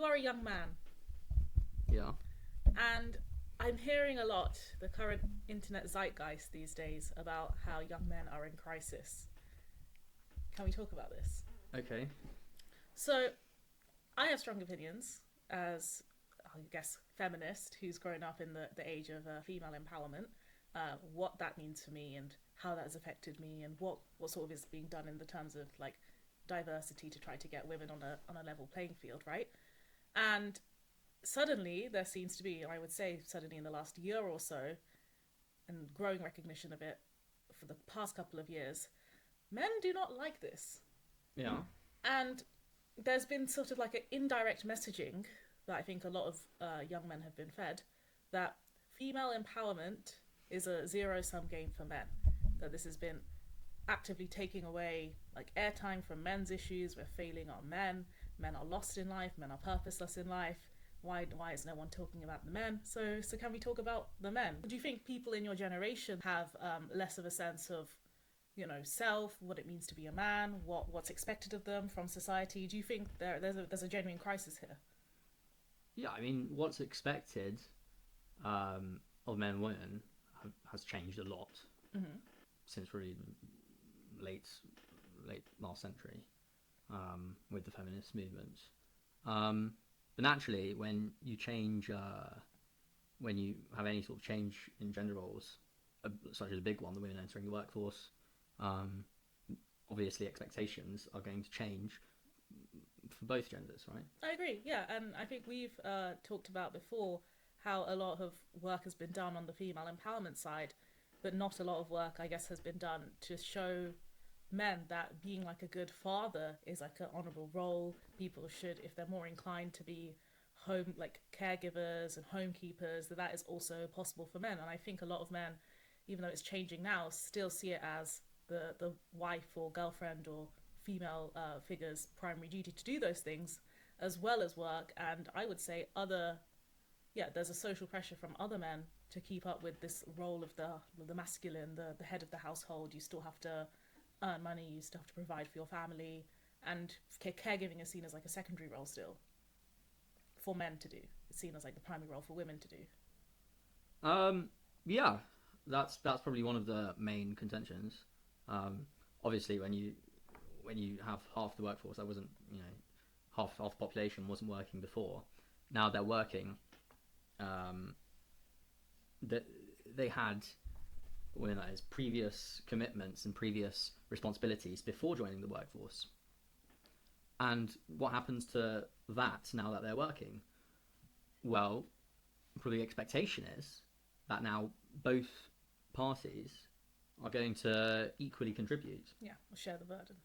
you are a young man, Yeah. and I'm hearing a lot the current internet zeitgeist these days about how young men are in crisis. Can we talk about this? Okay. So, I have strong opinions as, I guess, feminist who's grown up in the age of female empowerment, what that means for me and how that has affected me, and what sort of is being done in the terms of like diversity to try to get women on a level playing field, right? And suddenly there seems to be, I would say, suddenly in the last year or so, and growing recognition of it for the past couple of years, men do not like this. Yeah. And there's been sort of like an indirect messaging that I think a lot of young men have been fed, that female empowerment is a zero sum game for men. That this has been actively taking away like airtime from men's issues. We're failing our men. Men are lost in life. Men are purposeless in life. Why is no one talking about the men? So can we talk about the men? Do you think people in your generation have less of a sense of, you know, self, what it means to be a man, what's expected of them from society? Do you think there's a genuine crisis here? Yeah. I mean, what's expected of men and women has changed a lot Mm-hmm. since really late late last century with the feminist movement. But naturally, when you have any sort of change in gender roles, such as a big one, the women entering the workforce, um, obviously expectations are going to change for both genders, right? I agree, yeah, and I think we've talked about before how a lot of work has been done on the female empowerment side, but not a lot of work, I guess, has been done to show men that being like a good father is like an honorable role. People should, if they're more inclined to be home like caregivers and homekeepers, that is also possible for men. And I think a lot of men, even though it's changing now, still see it as the wife or girlfriend or female figure's primary duty to do those things as well as work. And I would say there's a social pressure from other men to keep up with this role of the masculine, the head of the household. You still have to earn money, you still have to provide for your family, and caregiving is seen as like a secondary role still for men to do. It's seen as like the primary role for women to do. Um, yeah, that's probably one of the main contentions. Um, Obviously, when you have half the workforce that wasn't, half the population wasn't working before, now they're working. Um, that they had, when that is, previous commitments and previous responsibilities before joining the workforce. And what happens to that now that they're working? Well, probably the expectation is that now both parties are going to equally contribute. Yeah, we'll share the burden.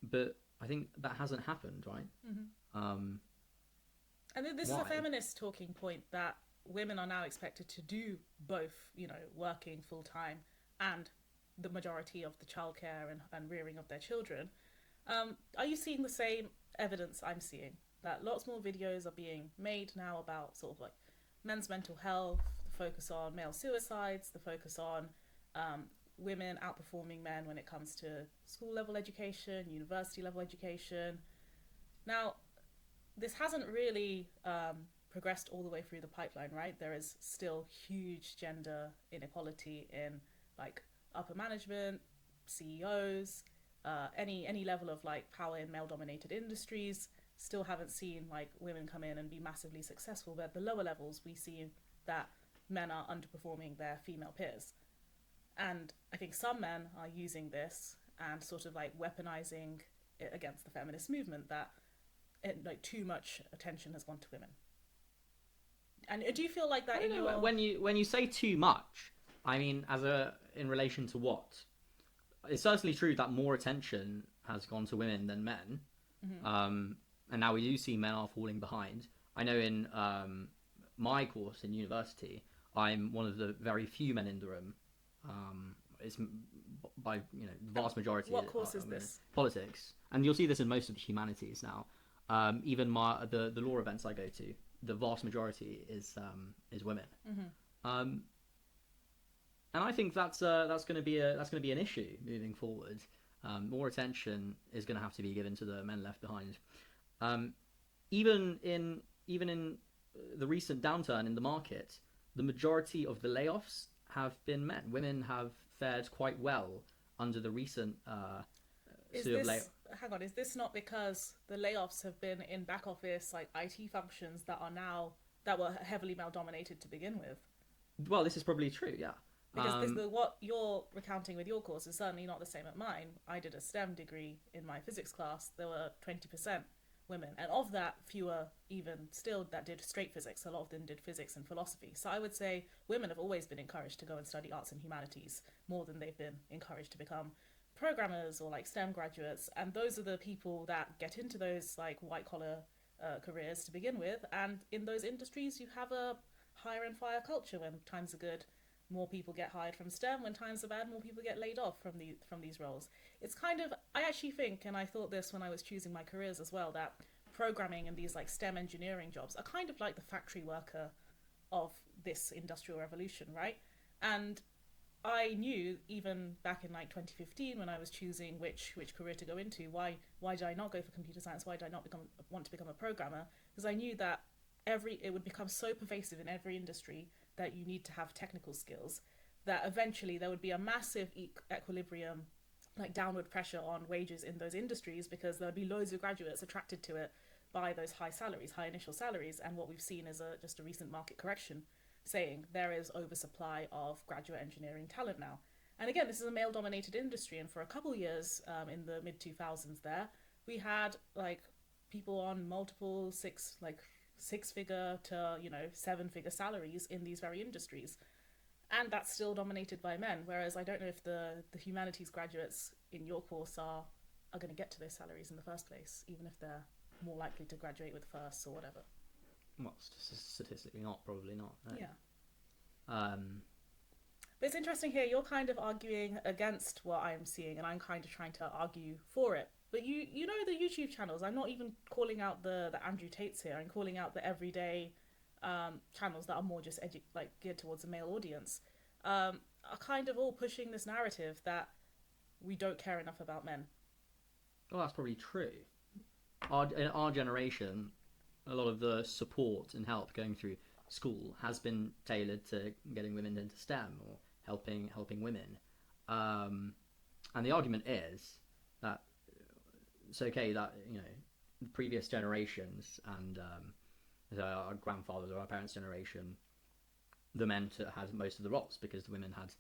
But I think that hasn't happened, right? Mm-hmm. Um, And this is a why? feminist talking point that women are now expected to do both, you know, working full time and the majority of the childcare and rearing of their children. Are you seeing the same evidence I'm seeing? That lots more videos are being made now about sort of like men's mental health, the focus on male suicides, the focus on um, women outperforming men when it comes to school level education, university level education. Now, this hasn't really progressed all the way through the pipeline, right? There is still huge gender inequality in like upper management, CEOs, any level of like power in male dominated industries. Still haven't seen like women come in and be massively successful, but at the lower levels we see that men are underperforming their female peers. And I think some men are using this and sort of like weaponizing it against the feminist movement, that like too much attention has gone to women. And do you feel like I that in don't know, your? when you say too much. I mean, as a in relation to what? It's certainly true that more attention has gone to women than men, Mm-hmm. and now we do see men are falling behind. I know in my course in university, I'm one of the very few men in the room. It's by the vast majority What course is are women. this? Politics, and you'll see this in most of the humanities now. Even the law events I go to, the vast majority is women. Mm-hmm. Um, and I think that's going to be an issue moving forward. More attention is going to have to be given to the men left behind. Um, even in the recent downturn in the market, the majority of the layoffs have been men. Women have fared quite well under the recent Is sort of this hang on? Is this not because the layoffs have been in back office like IT functions that were heavily male dominated to begin with? Well, this is probably true. Yeah. Because what you're recounting with your course is certainly not the same at mine. I did a STEM degree in my physics class. There were 20% women, and of that, fewer even still that did straight physics. A lot of them did physics and philosophy. So I would say women have always been encouraged to go and study arts and humanities more than they've been encouraged to become programmers or like STEM graduates. And those are the people that get into those like white collar careers to begin with. And in those industries, you have a hire and fire culture. When times are good, more people get hired from STEM. When times are bad, more people get laid off from these roles. It's kind of, I actually think, and I thought this when I was choosing my careers as well, that programming and these like STEM engineering jobs are kind of like the factory worker of this industrial revolution, right? And I knew even back in like 2015 when I was choosing which career to go into, why did I not go for computer science? Why did I not want to become a programmer? Because I knew that it would become so pervasive in every industry that you need to have technical skills, that eventually there would be a massive equilibrium, like downward pressure on wages in those industries, because there would be loads of graduates attracted to it by those high initial salaries. And what we've seen is just a recent market correction saying there is oversupply of graduate engineering talent now. And again, this is a male dominated industry, and for a couple years in the mid 2000s there, we had like people on multiple six figure to 7 figure salaries in these very industries, and that's still dominated by men. Whereas I don't know if the humanities graduates in your course are going to get to those salaries in the first place, even if they're more likely to graduate with firsts or whatever. Well, statistically not, probably not. No. Yeah. Um, But it's interesting here, you're kind of arguing against what I'm seeing, and I'm kind of trying to argue for it. But you know the YouTube channels. I'm not even calling out the Andrew Tates here. I'm calling out the everyday channels that are more just geared towards a male audience. Are kind of all pushing this narrative that we don't care enough about men. well, that's probably true. In our generation, a lot of the support and help going through school has been tailored to getting women into STEM or helping women. And the argument is that it's okay that previous generations and our grandfathers or our parents' generation, the men had most of the roles because the women had.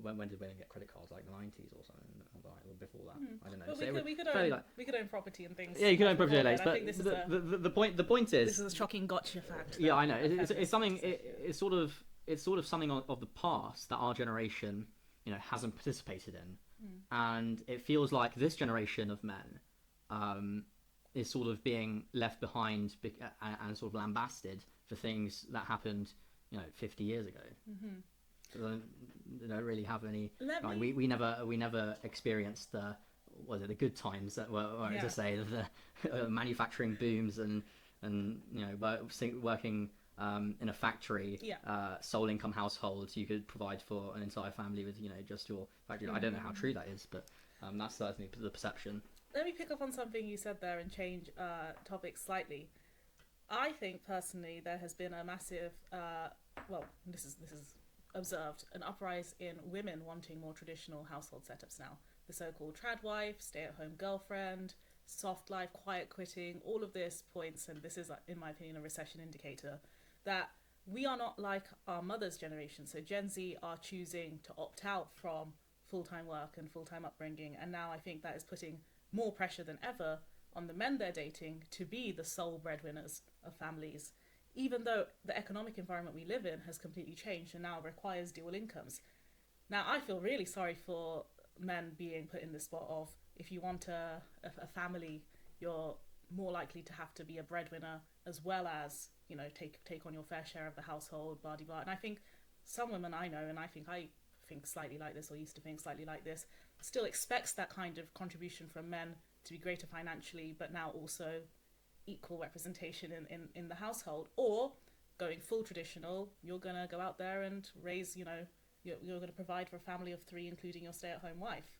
When did women get credit cards? Like the 90s or something, or before that. I don't know. But So we could own property and things. yeah, you can own property later. later, but the point is, this is a shocking gotcha fact. yeah, I know. It's something. It's sort of something of the past that our generation, hasn't participated in, and it feels like this generation of men, is sort of being left behind and sort of lambasted for things that happened, 50 years ago. Mm-hmm. So they don't really have any. We never experienced the good times that were to say the manufacturing booms and working in a factory, sole income households. You could provide for an entire family with just your factory. I don't know how true that is, but that's certainly the perception. Let me pick up on something you said there and change topics slightly. I think personally there has been a massive this is observed an uprise in women wanting more traditional household setups now. The so-called Tradwife, stay-at-home girlfriend, soft life, quiet quitting, all of this points, and this is, in my opinion, a recession indicator, that we are not like our mother's generation. So Gen Z are choosing to opt out from full-time work and full-time upbringing, and now I think that is putting more pressure than ever on the men they're dating to be the sole breadwinners of families, even though the economic environment we live in has completely changed and now requires dual incomes. Now, I feel really sorry for men being put in the spot of, if you want a family, you're more likely to have to be a breadwinner as well as, take on your fair share of the household, blah, blah, blah. And I think some women I know, and I think slightly like this, or used to think slightly like this, still expects that kind of contribution from men to be greater financially, but now also equal representation in the household. Or going full traditional, you're going to go out there and raise, you're going to provide for a family of 3, including your stay-at-home wife.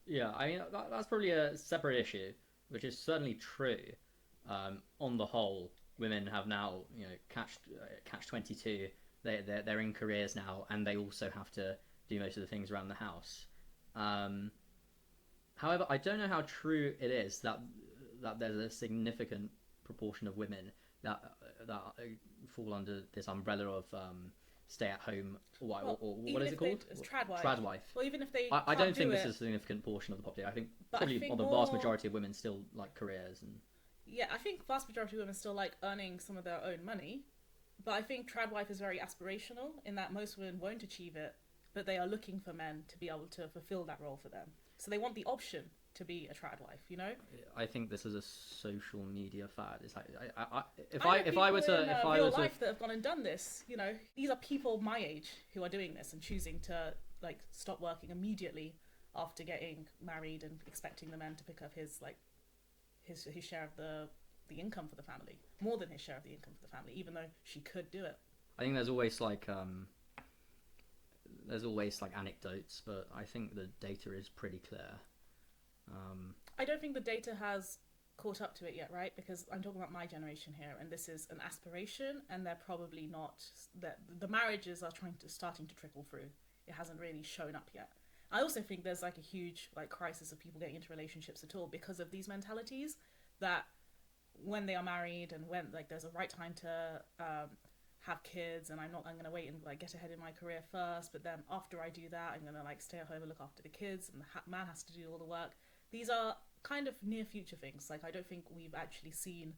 Yeah, I mean, that's probably a separate issue, which is certainly true. on the whole, women have now, catch 22. They're in careers now, and they also have to do most of the things around the house. Um, However, I don't know how true it is that there's a significant proportion of women that fall under this umbrella of stay at home, or what even is it if they, called? it's Tradwife. Tradwife. Well, even if they I can't don't do think this it, is a significant portion of the population. I think but I probably think the vast more. majority of women still like careers and Yeah, I think vast majority of women still like earning some of their own money, but I think Tradwife is very aspirational in that most women won't achieve it, but they are looking for men to be able to fulfill that role for them. So they want the option to be a Tradwife, you know? I think this is a social media fad. It's like If I were to, if I were real to life that have gone and done this, you know, these are people my age who are doing this and choosing to like stop working immediately after getting married and expecting the man to pick up his his share of the income for the family, more than his share of the income for the family, even though she could do it. I think there's always like anecdotes, but I think the data is pretty clear. I don't think the data has caught up to it yet, right? Because I'm talking about my generation here, and this is an aspiration, and they're probably not. That the marriages are starting to trickle through. It hasn't really shown up yet. I also think there's like a huge like crisis of people getting into relationships at all because of these mentalities that when they are married and when like there's a right time to have kids, and I'm going to wait and like get ahead in my career first, but then after I do that I'm going to like stay at home and look after the kids, and the man has to do all the work. These are kind of near future things. Like I don't think we've actually seen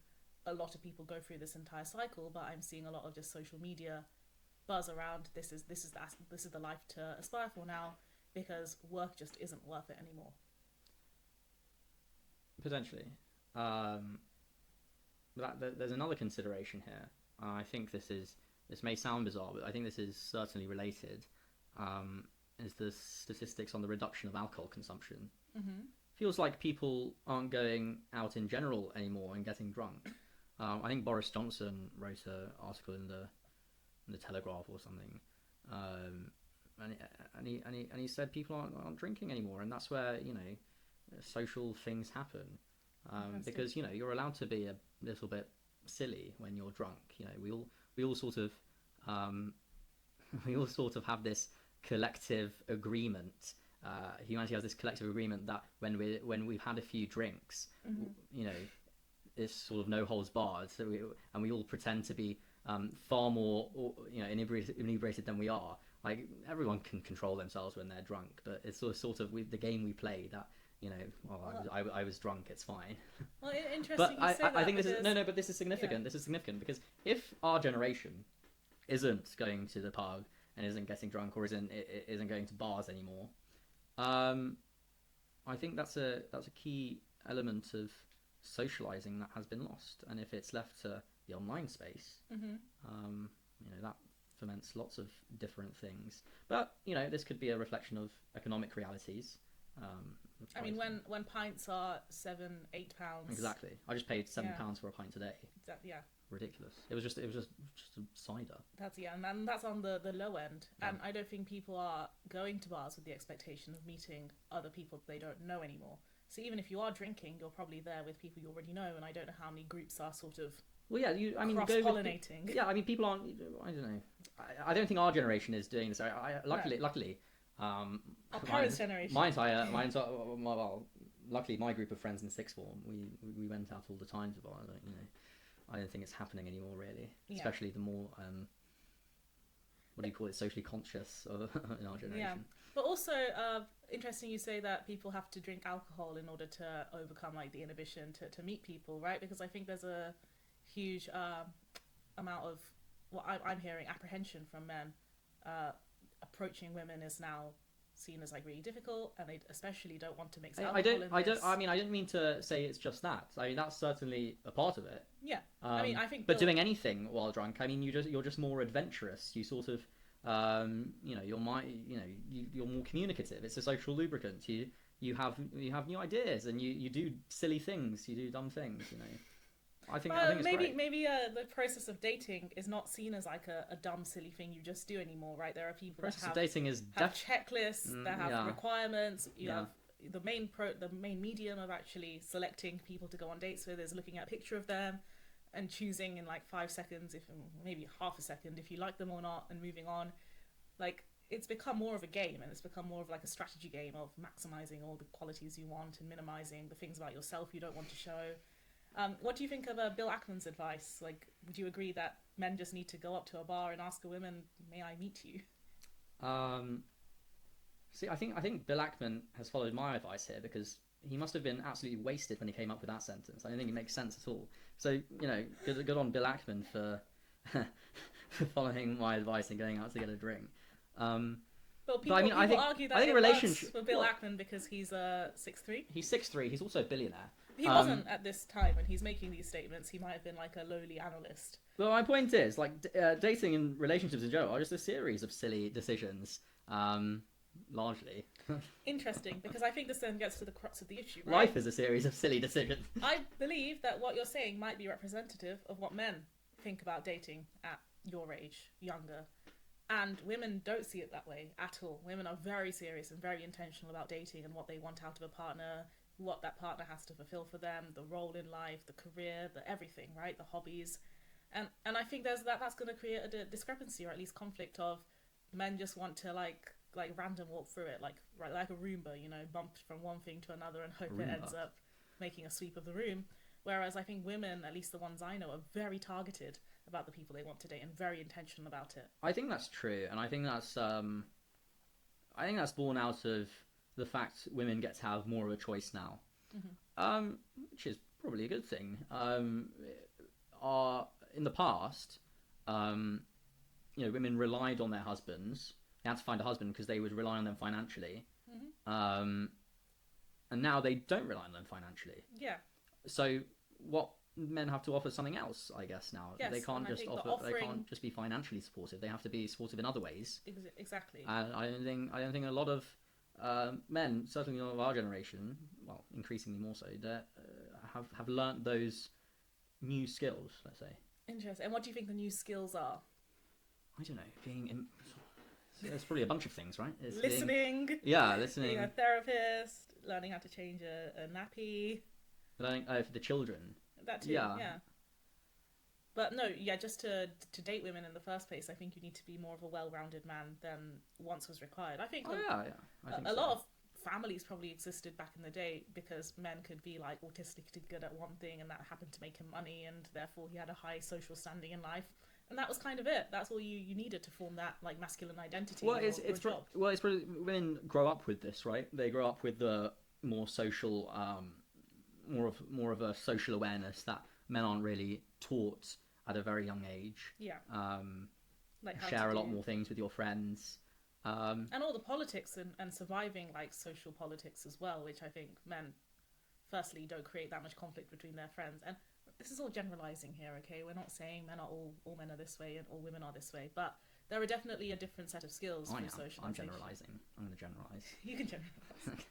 a lot of people go through this entire cycle, but I'm seeing a lot of just social media buzz around this is the life to aspire for now, because work just isn't worth it anymore. Potentially. There's another consideration here. I think this may sound bizarre, but I think this is certainly related. Is the statistics on the reduction of alcohol consumption. Mm-hmm. Feels like people aren't going out in general anymore and getting drunk. I think Boris Johnson wrote an article in the Telegraph or something, and he said people aren't drinking anymore, and that's where social things happen, because you're allowed to be a little bit silly when you're drunk. We all sort of we all sort of have this collective agreement. Humanity has this collective agreement that when we've had a few drinks, Mm-hmm. it's sort of no holds barred. So we all pretend to be far more inebriated than we are. Like everyone can control themselves when they're drunk, but it's sort of the game we play that. I was drunk. It's fine. Well, interesting. But you say that I think this is because- no. But this is significant. Yeah. This is significant because if our generation isn't going to the pub and isn't getting drunk or isn't going to bars anymore, I think that's a key element of socializing that has been lost. And if it's left to the online space, Mm-hmm. that ferments lots of different things. But this could be a reflection of economic realities. I mean, when pints are £7-8. Exactly. I just paid £7 for a pint today. Yeah. Ridiculous. It was just a cider. And then that's on the low end. Yeah. And I don't think people are going to bars with the expectation of meeting other people they don't know anymore. So even if you are drinking, you're probably there with people you already know, and I don't know how many groups are sort of cross-pollinating. People aren't. I don't know. I don't think our generation is doing this. Luckily. Our parents' generation. Luckily, my group of friends in sixth form, we went out all the time to bars. I don't think it's happening anymore, really. Yeah. Especially the more what do you call it, socially conscious in our generation. Yeah, but also interesting you say that people have to drink alcohol in order to overcome like the inhibition to meet people, right? Because I think there's a huge amount of I'm hearing apprehension from men. Approaching women is now seen as like really difficult, and they especially don't want to mix alcohol I don't mean to say it's just that. I mean that's certainly a part of it. Yeah. I think but doing anything while drunk, I mean you're just more adventurous. You sort of you're more communicative. It's a social lubricant. You have new ideas, and you do silly things, you do dumb things, I think it's great. Maybe the process of dating is not seen as like a dumb, silly thing you just do anymore, right? There are people The process that of dating is have checklists, that have requirements. You have the main medium of actually selecting people to go on dates with is looking at a picture of them and choosing in like 5 seconds, if maybe half a second, if you like them or not, and moving on. Like, it's become more of a game, and it's become more of like a strategy game of maximizing all the qualities you want and minimizing the things about yourself you don't want to show. What do you think of Bill Ackman's advice? Like, would you agree that men just need to go up to a bar and ask a woman, "May I meet you?" See, I think Bill Ackman has followed my advice here, because he must have been absolutely wasted when he came up with that sentence. I don't think it makes sense at all. So, good on Bill Ackman for for following my advice and going out to get a drink. Well, But I mean, people argue that I think it relationship works for Bill Ackman because he's 6'3". He's 6'3". He's also a billionaire. He wasn't at this time when he's making these statements. He might have been like a lowly analyst. Well, my point is, like, dating and relationships in general are just a series of silly decisions, largely. Interesting, because I think this then gets to the crux of the issue, right? Life is a series of silly decisions. I believe that what you're saying might be representative of what men think about dating at your age, younger. And women don't see it that way at all. Women are very serious and very intentional about dating and what they want out of a partner, what that partner has to fulfill for them, the role in life, the career, the everything, right? The hobbies. And I think that's going to create a discrepancy, or at least conflict of men just want to like random walk through it, like a Roomba, bumped from one thing to another and hope it ends up making a sweep of the room. Whereas I think women, at least the ones I know, are very targeted about the people they want to date and very intentional about it. I think that's true, and I think that's born out of the fact women get to have more of a choice now, which is probably a good thing. In the past, women relied on their husbands. They had to find a husband because they would rely on them financially, and now they don't rely on them financially. Yeah. So what men have to offer something else, I guess. Now they can't just They can't just be financially supportive. They have to be supportive in other ways. Exactly. I don't think a lot of men, certainly of our generation, well, increasingly more so, that have learnt those new skills. Let's say. Interesting. And what do you think the new skills are? I don't know. There's probably a bunch of things, right? Listening. Listening. Being a therapist, learning how to change a nappy. Learning for the children. That too, yeah. But no, just to date women in the first place, I think you need to be more of a well-rounded man than once was required. I think I think a lot of families probably existed back in the day because men could be like autistically good at one thing and that happened to make him money, and therefore he had a high social standing in life. And that was kind of it. That's all you needed to form that like masculine identity. It's probably women grow up with this, right? They grow up with the more social, more of a social awareness that men aren't really taught at a very young age. Yeah. Like share a lot more things with your friends. And all the politics and surviving like social politics as well, which I think men, firstly, don't create that much conflict between their friends. And this is all generalizing here, okay? We're not saying all men are this way and all women are this way, but there are definitely a different set of skills through socialization. I'm generalizing. I'm going to generalize. You can generalize.